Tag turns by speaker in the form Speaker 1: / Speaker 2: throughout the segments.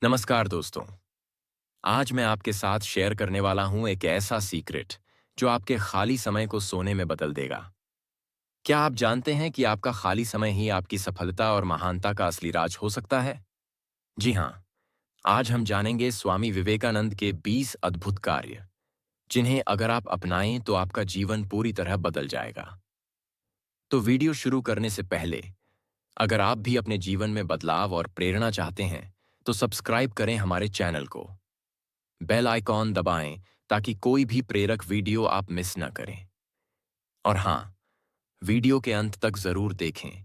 Speaker 1: नमस्कार दोस्तों। आज मैं आपके साथ शेयर करने वाला हूं एक ऐसा सीक्रेट जो आपके खाली समय को सोने में बदल देगा। क्या आप जानते हैं कि आपका खाली समय ही आपकी सफलता और महानता का असली राज हो सकता है? जी हां, आज हम जानेंगे स्वामी विवेकानंद के 20 अद्भुत कार्य, जिन्हें अगर आप अपनाएं तो आपका जीवन पूरी तरह बदल जाएगा। तो वीडियो शुरू करने से पहले, अगर आप भी अपने जीवन में बदलाव और प्रेरणा चाहते हैं, तो सब्सक्राइब करें हमारे चैनल को। बेल आइकॉन दबाएं ताकि कोई भी प्रेरक वीडियो आप मिस ना करें। और हाँ, वीडियो के अंत तक जरूर देखें,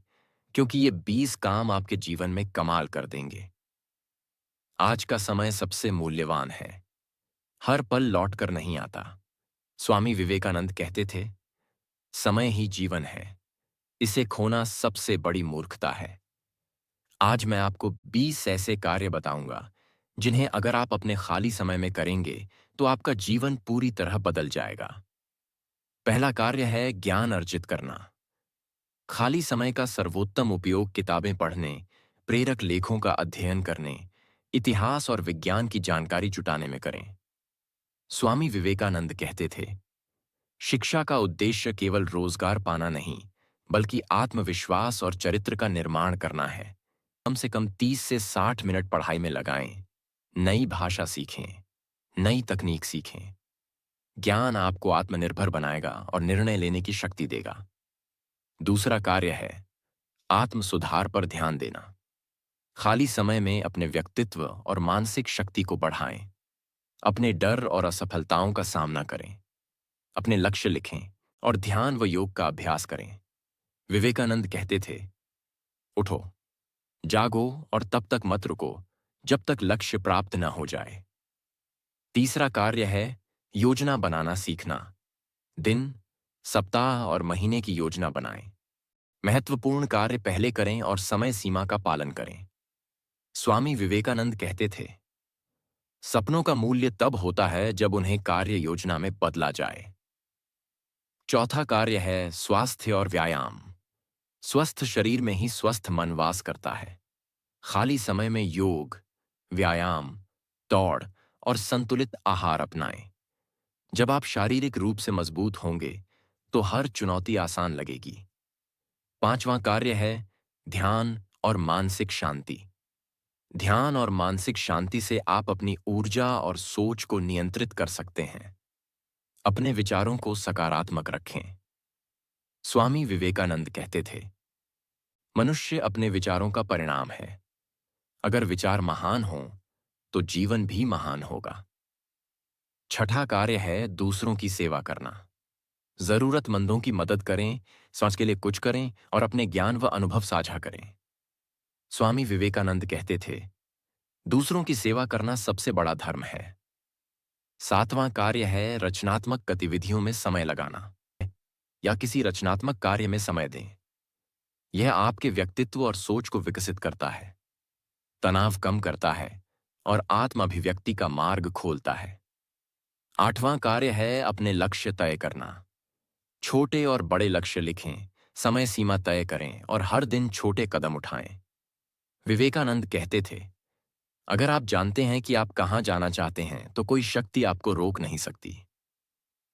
Speaker 1: क्योंकि ये 20 काम आपके जीवन में कमाल कर देंगे। आज का समय सबसे मूल्यवान है। हर पल लौट कर नहीं आता। स्वामी विवेकानंद कहते थे, समय ही जीवन है, इसे खोना सबसे बड़ी मूर्खता है। आज मैं आपको 20 ऐसे कार्य बताऊंगा जिन्हें अगर आप अपने खाली समय में करेंगे तो आपका जीवन पूरी तरह बदल जाएगा। पहला कार्य है ज्ञान अर्जित करना। खाली समय का सर्वोत्तम उपयोग किताबें पढ़ने, प्रेरक लेखों का अध्ययन करने, इतिहास और विज्ञान की जानकारी जुटाने में करें। स्वामी विवेकानंद कहते थे, शिक्षा का उद्देश्य केवल रोजगार पाना नहीं, बल्कि आत्मविश्वास और चरित्र का निर्माण करना है। कम से कम 30 से 60 मिनट पढ़ाई में लगाएं। नई भाषा सीखें, नई तकनीक सीखें। ज्ञान आपको आत्मनिर्भर बनाएगा और निर्णय लेने की शक्ति देगा। दूसरा कार्य है आत्म सुधार पर ध्यान देना। खाली समय में अपने व्यक्तित्व और मानसिक शक्ति को बढ़ाएं। अपने डर और असफलताओं का सामना करें। अपने लक्ष्य लिखें और ध्यान व योग का अभ्यास करें। विवेकानंद कहते थे, उठो, जागो और तब तक मत रुको जब तक लक्ष्य प्राप्त न हो जाए। तीसरा कार्य है योजना बनाना सीखना। दिन, सप्ताह और महीने की योजना बनाएं। महत्वपूर्ण कार्य पहले करें और समय सीमा का पालन करें। स्वामी विवेकानंद कहते थे, सपनों का मूल्य तब होता है जब उन्हें कार्य योजना में बदला जाए। चौथा कार्य है स्वास्थ्य और व्यायाम। स्वस्थ शरीर में ही स्वस्थ मन वास करता है। खाली समय में योग, व्यायाम, दौड़ और संतुलित आहार अपनाएं। जब आप शारीरिक रूप से मजबूत होंगे तो हर चुनौती आसान लगेगी। पांचवां कार्य है ध्यान और मानसिक शांति। ध्यान और मानसिक शांति से आप अपनी ऊर्जा और सोच को नियंत्रित कर सकते हैं। अपने विचारों को सकारात्मक रखें। स्वामी विवेकानंद कहते थे, मनुष्य अपने विचारों का परिणाम है। अगर विचार महान हो तो जीवन भी महान होगा। छठा कार्य है दूसरों की सेवा करना। जरूरतमंदों की मदद करें, समाज के लिए कुछ करें और अपने ज्ञान व अनुभव साझा करें। स्वामी विवेकानंद कहते थे, दूसरों की सेवा करना सबसे बड़ा धर्म है। सातवां कार्य है रचनात्मक गतिविधियों में समय लगाना या किसी रचनात्मक कार्य में समय दें। यह आपके व्यक्तित्व और सोच को विकसित करता है, तनाव कम करता है और आत्म अभिव्यक्ति का मार्ग खोलता है। आठवां कार्य है अपने लक्ष्य तय करना। छोटे और बड़े लक्ष्य लिखें, समय सीमा तय करें और हर दिन छोटे कदम उठाएं। विवेकानंद कहते थे, अगर आप जानते हैं कि आप कहां जाना चाहते हैं तो कोई शक्ति आपको रोक नहीं सकती।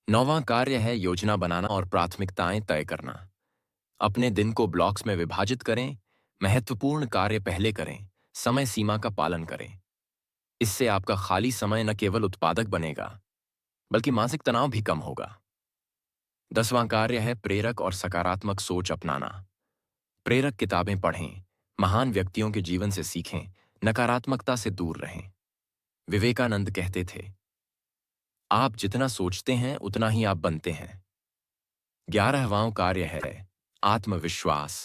Speaker 1: नौवां कार्य है योजना बनाना और प्राथमिकताएं तय करना। अपने दिन को ब्लॉक्स में विभाजित करें, महत्वपूर्ण कार्य पहले करें, समय सीमा का पालन करें। इससे आपका खाली समय न केवल उत्पादक बनेगा, बल्कि मानसिक तनाव भी कम होगा। 10वां कार्य है प्रेरक और सकारात्मक सोच अपनाना। प्रेरक किताबें पढ़ें, महान व्यक्तियों के जीवन से सीखें, नकारात्मकता से दूर रहें। विवेकानंद कहते थे, आप जितना सोचते हैं उतना ही आप बनते हैं। 11वां कार्य है आत्मविश्वास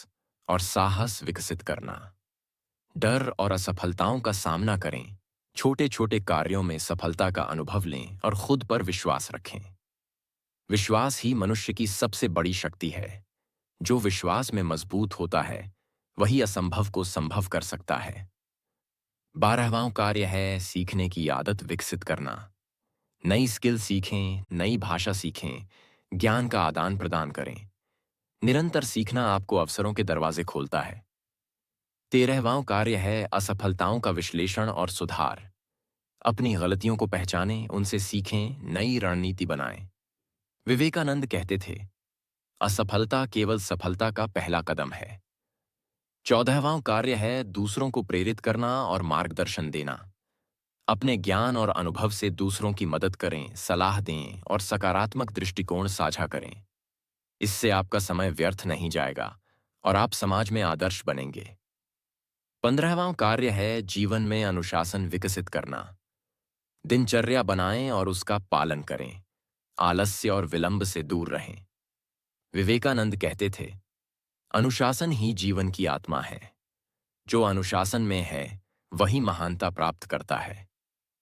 Speaker 1: और साहस विकसित करना। डर और असफलताओं का सामना करें, छोटे छोटे कार्यों में सफलता का अनुभव लें और खुद पर विश्वास रखें। विश्वास ही मनुष्य की सबसे बड़ी शक्ति है। जो विश्वास में मजबूत होता है वही असंभव को संभव कर सकता है। 12वां कार्य है सीखने की आदत विकसित करना। नई स्किल सीखें, नई भाषा सीखें, ज्ञान का आदान प्रदान करें। निरंतर सीखना आपको अवसरों के दरवाजे खोलता है। 13वां कार्य है असफलताओं का विश्लेषण और सुधार। अपनी गलतियों को पहचानें, उनसे सीखें, नई रणनीति बनाएं। विवेकानंद कहते थे, असफलता केवल सफलता का पहला कदम है। 14वां कार्य है दूसरों को प्रेरित करना और मार्गदर्शन देना। अपने ज्ञान और अनुभव से दूसरों की मदद करें, सलाह दें और सकारात्मक दृष्टिकोण साझा करें। इससे आपका समय व्यर्थ नहीं जाएगा और आप समाज में आदर्श बनेंगे। 15वां कार्य है जीवन में अनुशासन विकसित करना। दिनचर्या बनाएं और उसका पालन करें। आलस्य और विलंब से दूर रहें। विवेकानंद कहते थे, अनुशासन ही जीवन की आत्मा है। जो अनुशासन में है वही महानता प्राप्त करता है।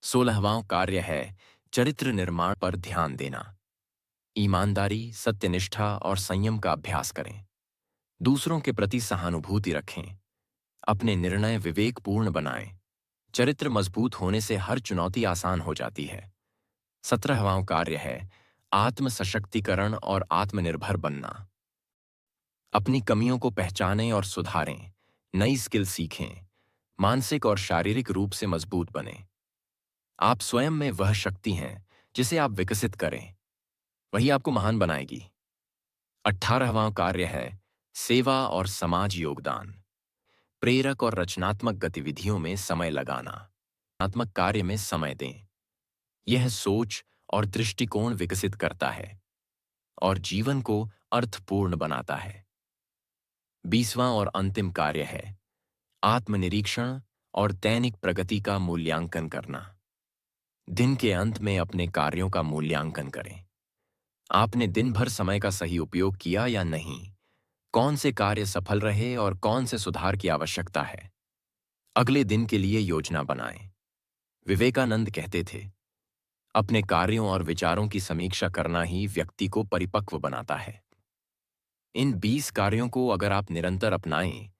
Speaker 1: 16वां कार्य है चरित्र निर्माण पर ध्यान देना। ईमानदारी, सत्यनिष्ठा और संयम का अभ्यास करें। दूसरों के प्रति सहानुभूति रखें। अपने निर्णय विवेकपूर्ण बनाएं। चरित्र मजबूत होने से हर चुनौती आसान हो जाती है। 17वां कार्य है आत्म सशक्तिकरण और आत्मनिर्भर बनना। अपनी कमियों को पहचानें और सुधारें। नई स्किल सीखें। मानसिक और शारीरिक रूप से मजबूत बनें। आप स्वयं में वह शक्ति हैं जिसे आप विकसित करें, वही आपको महान बनाएगी। 18वां कार्य है सेवा और समाज योगदान। प्रेरक और रचनात्मक गतिविधियों में समय लगाना। रचनात्मक कार्य में समय दें। यह सोच और दृष्टिकोण विकसित करता है और जीवन को अर्थपूर्ण बनाता है। 20वां और अंतिम कार्य है आत्मनिरीक्षण और दैनिक प्रगति का मूल्यांकन करना। दिन के अंत में अपने कार्यों का मूल्यांकन करें। आपने दिन भर समय का सही उपयोग किया या नहीं? कौन से कार्य सफल रहे और कौन से सुधार की आवश्यकता है? अगले दिन के लिए योजना बनाएं। विवेकानंद कहते थे, अपने कार्यों और विचारों की समीक्षा करना ही व्यक्ति को परिपक्व बनाता है। इन 20 कार्यों को अगर आप निरंतर अपनाएं